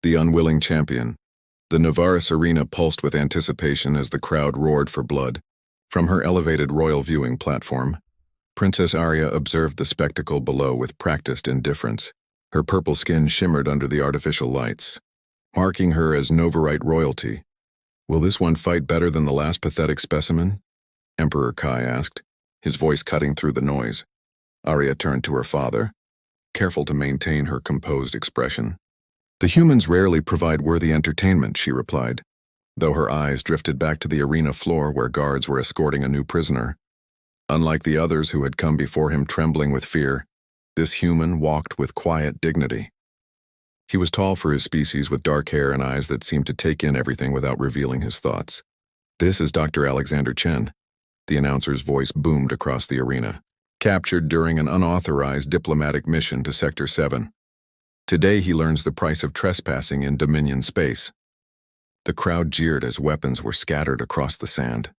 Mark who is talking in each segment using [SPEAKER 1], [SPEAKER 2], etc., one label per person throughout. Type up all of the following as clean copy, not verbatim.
[SPEAKER 1] The unwilling champion. The Novaris arena pulsed with anticipation as the crowd roared for blood. From her elevated royal viewing platform, Princess Arya observed the spectacle below with practiced indifference. Her purple skin shimmered under the artificial lights, marking her as Novarite royalty. "Will this one fight better than the last pathetic specimen?" Emperor Kai asked, his voice cutting through the noise. Arya turned to her father, careful to maintain her composed expression. "The humans rarely provide worthy entertainment," she replied, though her eyes drifted back to the arena floor where guards were escorting a new prisoner. Unlike the others who had come before him trembling with fear, this human walked with quiet dignity. He was tall for his species, with dark hair and eyes that seemed to take in everything without revealing his thoughts. "This is Dr. Alexander Chen," the announcer's voice boomed across the arena. "Captured during an unauthorized diplomatic mission to Sector 7. Today he learns the price of trespassing in Dominion space." The crowd jeered as weapons were scattered across the sand.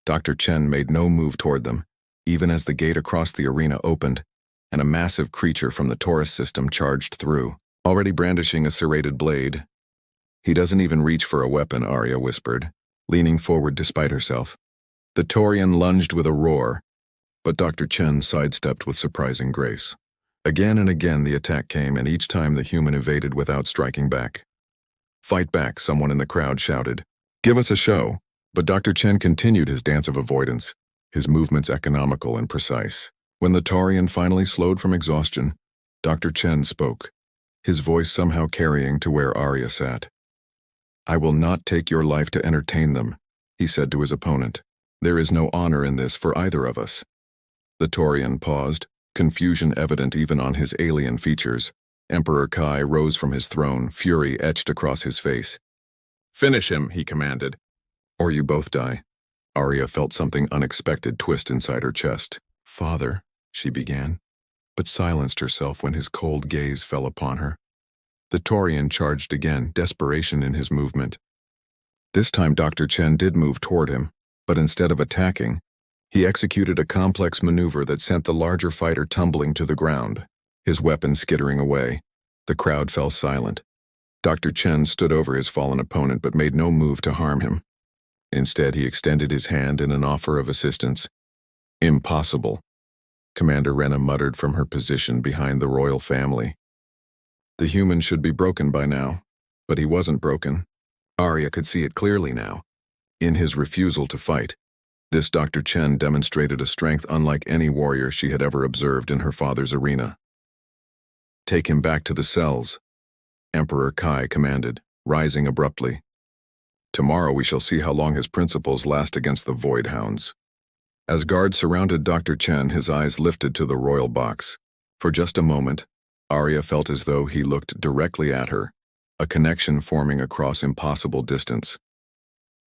[SPEAKER 1] Dr. Chen made no move toward them, even as the gate across the arena opened, and a massive creature from the Taurus system charged through, already brandishing a serrated blade. "He doesn't even reach for a weapon," Arya whispered, leaning forward despite herself. The Taurian lunged with a roar, but Dr. Chen sidestepped with surprising grace. Again and again the attack came, and each time the human evaded without striking back. "Fight back," someone in the crowd shouted. "Give us a show." But Dr. Chen continued his dance of avoidance, his movements economical and precise. When the Taurian finally slowed from exhaustion, Dr. Chen spoke, his voice somehow carrying to where Arya sat. "I will not take your life to entertain them," he said to his opponent. "There is no honor in this for either of us." The Taurian paused, confusion evident even on his alien features. Emperor Kai rose from his throne, fury etched across his face. "Finish him," he commanded. "Or you both die." Arya felt something unexpected twist inside her chest. "Father," she began, but silenced herself when his cold gaze fell upon her. The Taurian charged again, desperation in his movement. This time Dr. Chen did move toward him, but instead of attacking, he executed a complex maneuver that sent the larger fighter tumbling to the ground, his weapon skittering away. The crowd fell silent. Dr. Chen stood over his fallen opponent but made no move to harm him. Instead, he extended his hand in an offer of assistance. "Impossible," Commander Rena muttered from her position behind the royal family. The human should be broken by now, but he wasn't broken. Arya could see it clearly now. In his refusal to fight, this Dr. Chen demonstrated a strength unlike any warrior she had ever observed in her father's arena. "Take him back to the cells," Emperor Kai commanded, rising abruptly. "Tomorrow we shall see how long his principles last against the Void Hounds." As guards surrounded Dr. Chen, his eyes lifted to the royal box. For just a moment, Arya felt as though he looked directly at her, a connection forming across impossible distance.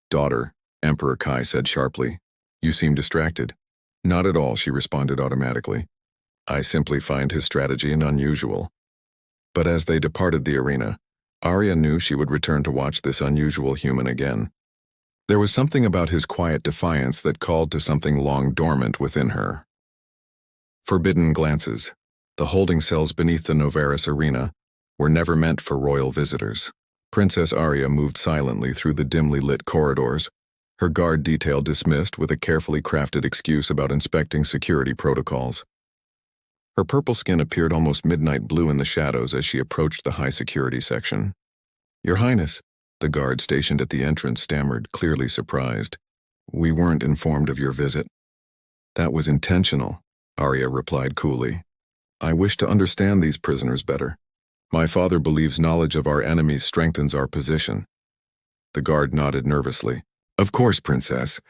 [SPEAKER 1] "Daughter," Emperor Kai said sharply, "you seem distracted." "Not at all," she responded automatically. "I simply find his strategy unusual." But as they departed the arena, Arya knew she would return to watch this unusual human again. There was something about his quiet defiance that called to something long dormant within her. Forbidden glances. The holding cells beneath the Novaris arena were never meant for royal visitors. Princess Arya moved silently through the dimly lit corridors, her guard detail dismissed with a carefully crafted excuse about inspecting security protocols. Her purple skin appeared almost midnight blue in the shadows as she approached the high-security section. "Your Highness," the guard stationed at the entrance stammered, clearly surprised. "We weren't informed of your visit." "That was intentional," Arya replied coolly. "I wish to understand these prisoners better. My father believes knowledge of our enemies strengthens our position." The guard nodded nervously. "Of course, Princess.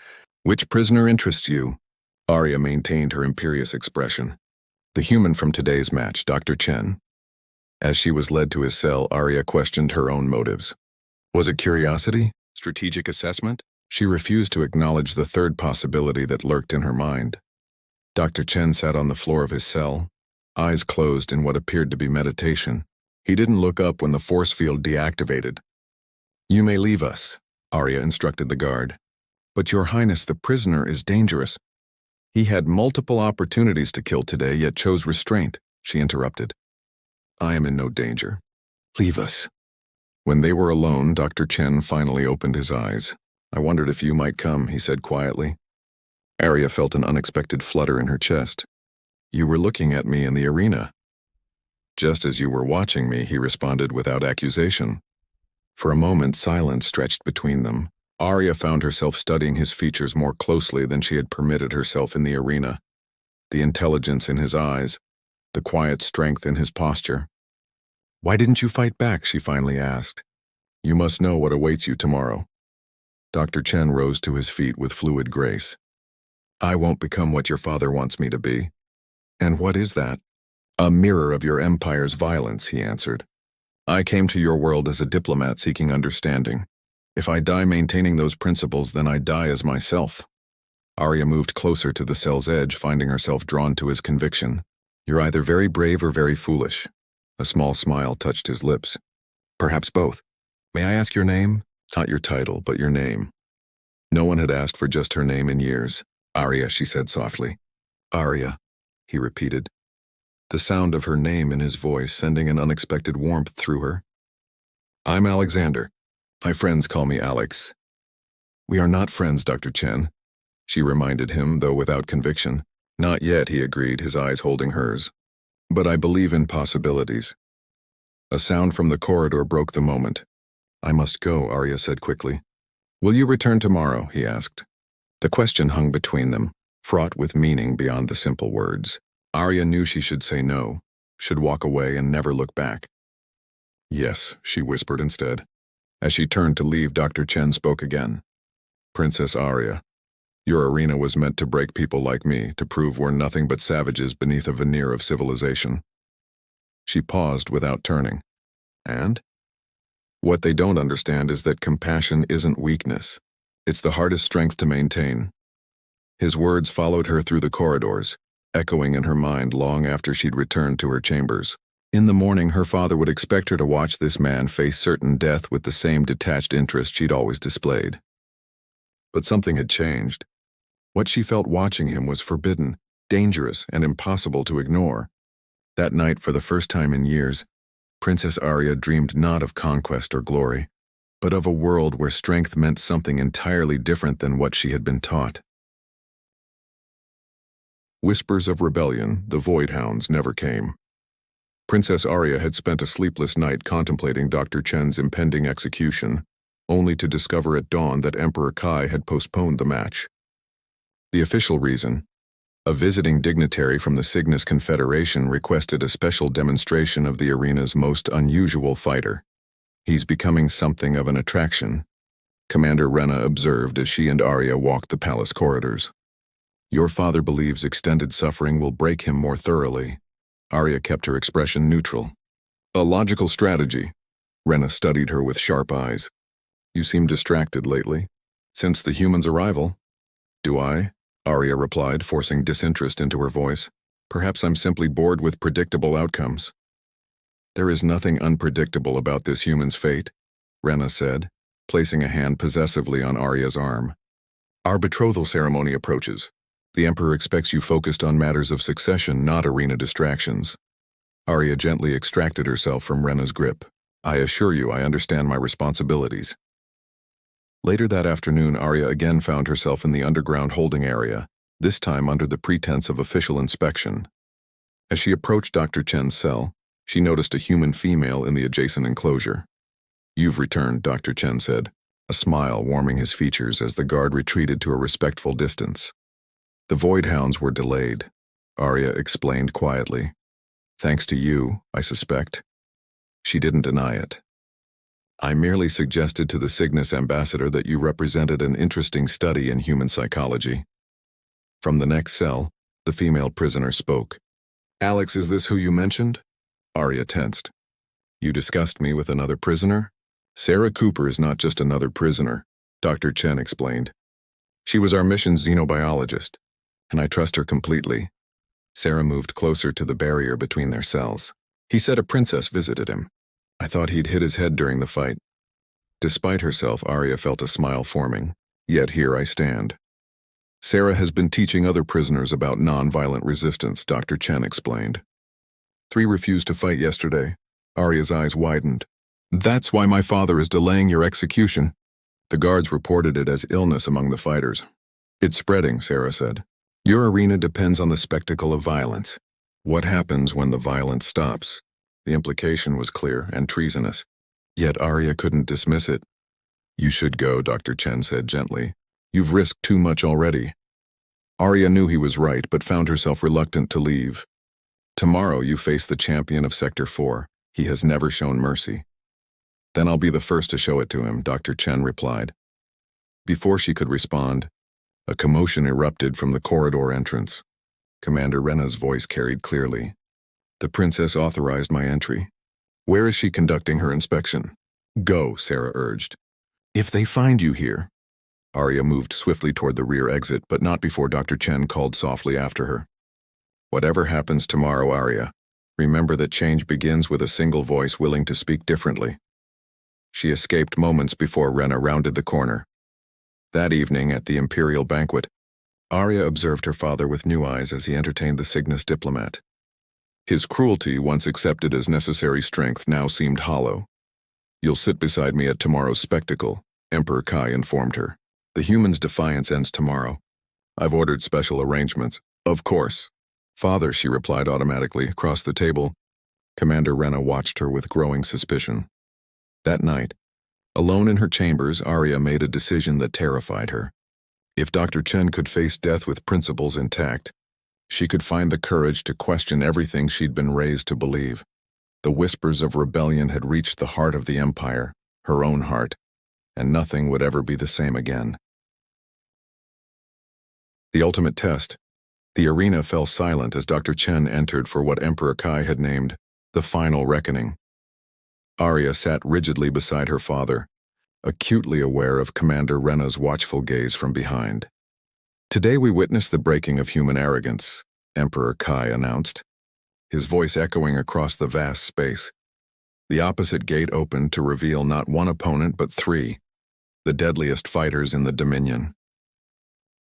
[SPEAKER 1] Which prisoner interests you?" Arya maintained her imperious expression. "The human from today's match, Dr. Chen." As she was led to his cell, Arya questioned her own motives. Was it curiosity? Strategic assessment? She refused to acknowledge the third possibility that lurked in her mind. Dr. Chen sat on the floor of his cell, eyes closed in what appeared to be meditation. He didn't look up when the force field deactivated. "You may leave us," Arya instructed the guard. "But Your Highness, the prisoner is dangerous." "He had multiple opportunities to kill today, yet chose restraint," she interrupted. "I am in no danger. Leave us." When they were alone, Dr. Chen finally opened his eyes. "I wondered if you might come," he said quietly. Arya felt an unexpected flutter in her chest. "You were looking at me in the arena." "Just as you were watching me," he responded without accusation. For a moment, silence stretched between them. Arya found herself studying his features more closely than she had permitted herself in the arena. The intelligence in his eyes, the quiet strength in his posture. "Why didn't you fight back?" she finally asked. "You must know what awaits you tomorrow." Dr. Chen rose to his feet with fluid grace. "I won't become what your father wants me to be." "And what is that?" "A mirror of your empire's violence," he answered. "I came to your world as a diplomat seeking understanding. If I die maintaining those principles, then I die as myself." Arya moved closer to the cell's edge, finding herself drawn to his conviction. "You're either very brave or very foolish." A small smile touched his lips. "Perhaps both. May I ask your name?" "Not your title, but your name." No one had asked for just her name in years. "Arya," she said softly. "Arya," he repeated, the sound of her name in his voice sending an unexpected warmth through her. "I'm Alexander. My friends call me Alex." "We are not friends, Dr. Chen," she reminded him, though without conviction. "Not yet," he agreed, his eyes holding hers. "But I believe in possibilities." A sound from the corridor broke the moment. "I must go," Arya said quickly. "Will you return tomorrow?" he asked. The question hung between them, fraught with meaning beyond the simple words. Arya knew she should say no, should walk away and never look back. "Yes," she whispered instead. As she turned to leave, Dr. Chen spoke again. "Princess Arya, your arena was meant to break people like me, to prove we're nothing but savages beneath a veneer of civilization." She paused without turning. "And?" "What they don't understand is that compassion isn't weakness. It's the hardest strength to maintain." His words followed her through the corridors, echoing in her mind long after she'd returned to her chambers. In the morning, her father would expect her to watch this man face certain death with the same detached interest she'd always displayed. But something had changed. What she felt watching him was forbidden, dangerous, and impossible to ignore. That night, for the first time in years, Princess Arya dreamed not of conquest or glory, but of a world where strength meant something entirely different than what she had been taught. Whispers of rebellion, the Voidhounds, never came. Princess Arya had spent a sleepless night contemplating Dr. Chen's impending execution, only to discover at dawn that Emperor Kai had postponed the match. The official reason: a visiting dignitary from the Cygnus Confederation requested a special demonstration of the arena's most unusual fighter. "He's becoming something of an attraction," Commander Rena observed as she and Arya walked the palace corridors. "Your father believes extended suffering will break him more thoroughly." Arya kept her expression neutral. "A logical strategy." Rena studied her with sharp eyes. "You seem distracted lately." "Since the human's arrival." "Do I?" Arya replied, forcing disinterest into her voice. "Perhaps I'm simply bored with predictable outcomes." "There is nothing unpredictable about this human's fate," Rena said, placing a hand possessively on Arya's arm. "Our betrothal ceremony approaches. The Emperor expects you focused on matters of succession, not arena distractions." Arya gently extracted herself from Rena's grip. "I assure you I understand my responsibilities." Later that afternoon, Arya again found herself in the underground holding area, this time under the pretense of official inspection. As she approached Dr. Chen's cell, she noticed a human female in the adjacent enclosure. "You've returned," Dr. Chen said, a smile warming his features as the guard retreated to a respectful distance. "The Voidhounds were delayed," Arya explained quietly. "Thanks to you, I suspect." She didn't deny it. "I merely suggested to the Cygnus ambassador that you represented an interesting study in human psychology." From the next cell, the female prisoner spoke. "Alex, is this who you mentioned?" Arya tensed. "You discussed me with another prisoner?" "Sarah Cooper is not just another prisoner," Dr. Chen explained. "She was our mission's xenobiologist, and I trust her completely." Sarah moved closer to the barrier between their cells. "He said a princess visited him. I thought he'd hit his head during the fight." Despite herself, Arya felt a smile forming. "Yet here I stand." "Sarah has been teaching other prisoners about non-violent resistance," Dr. Chen explained. 3 refused to fight yesterday." Arya's eyes widened. That's why my father is delaying your execution. The guards reported it as illness among the fighters. It's spreading, Sarah said. Your arena depends on the spectacle of violence. What happens when the violence stops? The implication was clear and treasonous. Yet Arya couldn't dismiss it. You should go, Dr. Chen said gently. You've risked too much already. Arya knew he was right, but found herself reluctant to leave. Tomorrow you face the champion of Sector 4. He has never shown mercy. Then I'll be the first to show it to him, Dr. Chen replied. Before she could respond, a commotion erupted from the corridor entrance. Commander Rena's voice carried clearly. The princess authorized my entry. Where is she conducting her inspection? Go, Sarah urged. If they find you here. Arya moved swiftly toward the rear exit, but not before Dr. Chen called softly after her. Whatever happens tomorrow, Arya, remember that change begins with a single voice willing to speak differently. She escaped moments before Rena rounded the corner. That evening at the Imperial banquet, Arya observed her father with new eyes as he entertained the Cygnus diplomat. His cruelty, once accepted as necessary strength, now seemed hollow. You'll sit beside me at tomorrow's spectacle, Emperor Kai informed her. The human's defiance ends tomorrow. I've ordered special arrangements. Of course. Father, she replied automatically across the table. Commander Rena watched her with growing suspicion. That night, alone in her chambers, Arya made a decision that terrified her. If Dr. Chen could face death with principles intact, she could find the courage to question everything she'd been raised to believe. The whispers of rebellion had reached the heart of the Empire, her own heart, and nothing would ever be the same again. The ultimate test. The arena fell silent as Dr. Chen entered for what Emperor Kai had named the final reckoning. Arya sat rigidly beside her father, acutely aware of Commander Rena's watchful gaze from behind. Today we witness the breaking of human arrogance, Emperor Kai announced, his voice echoing across the vast space. The opposite gate opened to reveal not one opponent but three, the deadliest fighters in the Dominion.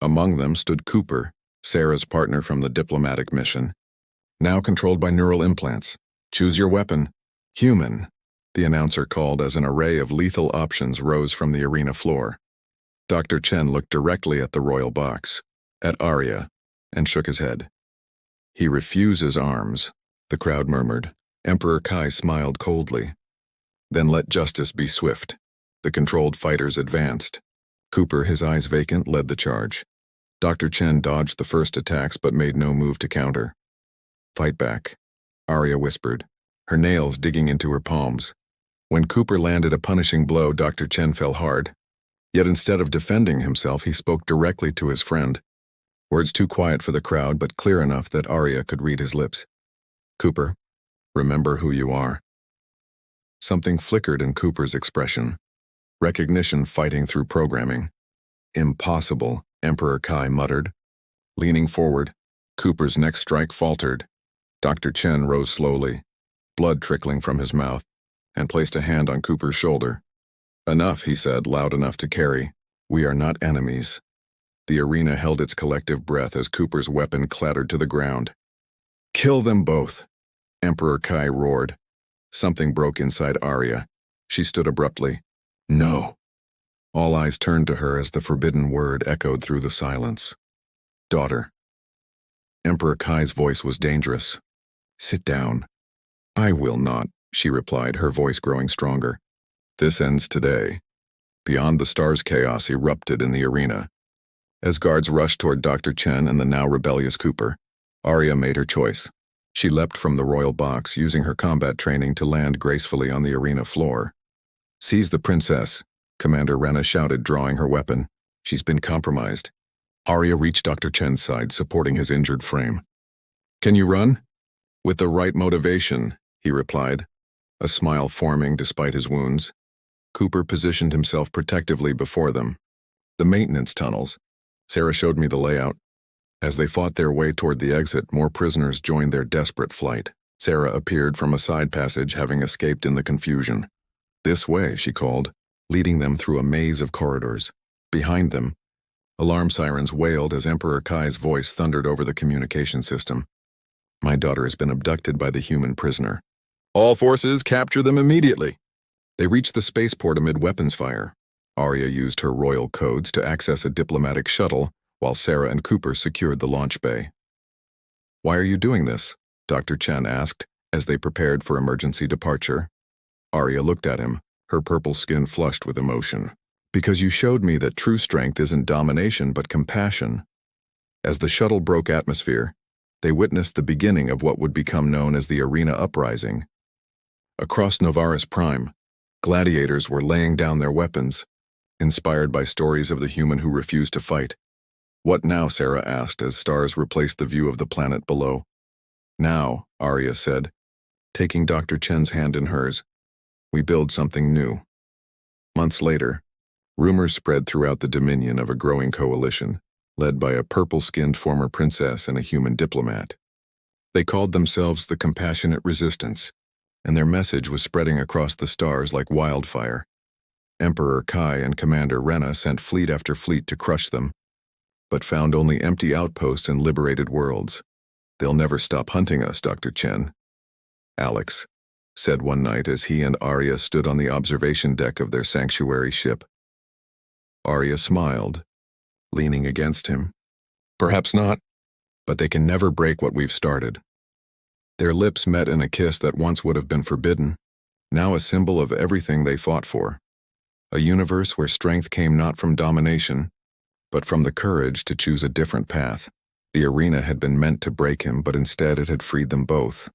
[SPEAKER 1] Among them stood Cooper, Sarah's partner from the diplomatic mission, now controlled by neural implants. Choose your weapon. Human, the announcer called as an array of lethal options rose from the arena floor. Dr. Chen looked directly at the royal box, at Arya, and shook his head. He refuses arms, the crowd murmured. Emperor Kai smiled coldly. Then let justice be swift. The controlled fighters advanced. Cooper, his eyes vacant, led the charge. Dr. Chen dodged the first attacks but made no move to counter. Fight back, Arya whispered, her nails digging into her palms. When Cooper landed a punishing blow, Dr. Chen fell hard. Yet instead of defending himself, he spoke directly to his friend. Words too quiet for the crowd, but clear enough that Arya could read his lips. Cooper, remember who you are. Something flickered in Cooper's expression. Recognition fighting through programming. Impossible, Emperor Kai muttered. Leaning forward, Cooper's next strike faltered. Dr. Chen rose slowly, blood trickling from his mouth, and placed a hand on Cooper's shoulder. Enough, he said, loud enough to carry. We are not enemies. The arena held its collective breath as Cooper's weapon clattered to the ground. Kill them both, Emperor Kai roared. Something broke inside Arya. She stood abruptly. No. All eyes turned to her as the forbidden word echoed through the silence. Daughter. Emperor Kai's voice was dangerous. Sit down. I will not, she replied, her voice growing stronger. This ends today. Beyond the stars, chaos erupted in the arena. As guards rushed toward Dr. Chen and the now rebellious Cooper, Arya made her choice. She leapt from the royal box, using her combat training to land gracefully on the arena floor. Seize the princess, Commander Rena shouted, drawing her weapon. She's been compromised. Arya reached Dr. Chen's side, supporting his injured frame. Can you run? With the right motivation, he replied, a smile forming despite his wounds. Cooper positioned himself protectively before them. The maintenance tunnels. Sarah showed me the layout. As they fought their way toward the exit, more prisoners joined their desperate flight. Sarah appeared from a side passage, having escaped in the confusion. This way, she called, leading them through a maze of corridors. Behind them, alarm sirens wailed as Emperor Kai's voice thundered over the communication system. My daughter has been abducted by the human prisoner. All forces, capture them immediately. They reached the spaceport amid weapons fire. Arya used her royal codes to access a diplomatic shuttle, while Sarah and Cooper secured the launch bay. "Why are you doing this?" Dr. Chen asked, as they prepared for emergency departure. Arya looked at him, her purple skin flushed with emotion. "Because you showed me that true strength isn't domination but compassion." As the shuttle broke atmosphere, they witnessed the beginning of what would become known as the Arena Uprising. Across Novaris Prime, gladiators were laying down their weapons, inspired by stories of the human who refused to fight. "What now?" Sarah asked as stars replaced the view of the planet below. "Now," Arya said, taking Dr. Chen's hand in hers, "we build something new." Months later, rumors spread throughout the dominion of a growing coalition, led by a purple-skinned former princess and a human diplomat. They called themselves the Compassionate Resistance, and their message was spreading across the stars like wildfire. Emperor Kai and Commander Rena sent fleet after fleet to crush them, but found only empty outposts and liberated worlds. "They'll never stop hunting us, Dr. Chen," Alex said one night as he and Arya stood on the observation deck of their sanctuary ship. Arya smiled, leaning against him. "Perhaps not, but they can never break what we've started." Their lips met in a kiss that once would have been forbidden, now a symbol of everything they fought for. A universe where strength came not from domination, but from the courage to choose a different path. The arena had been meant to break him, but instead it had freed them both.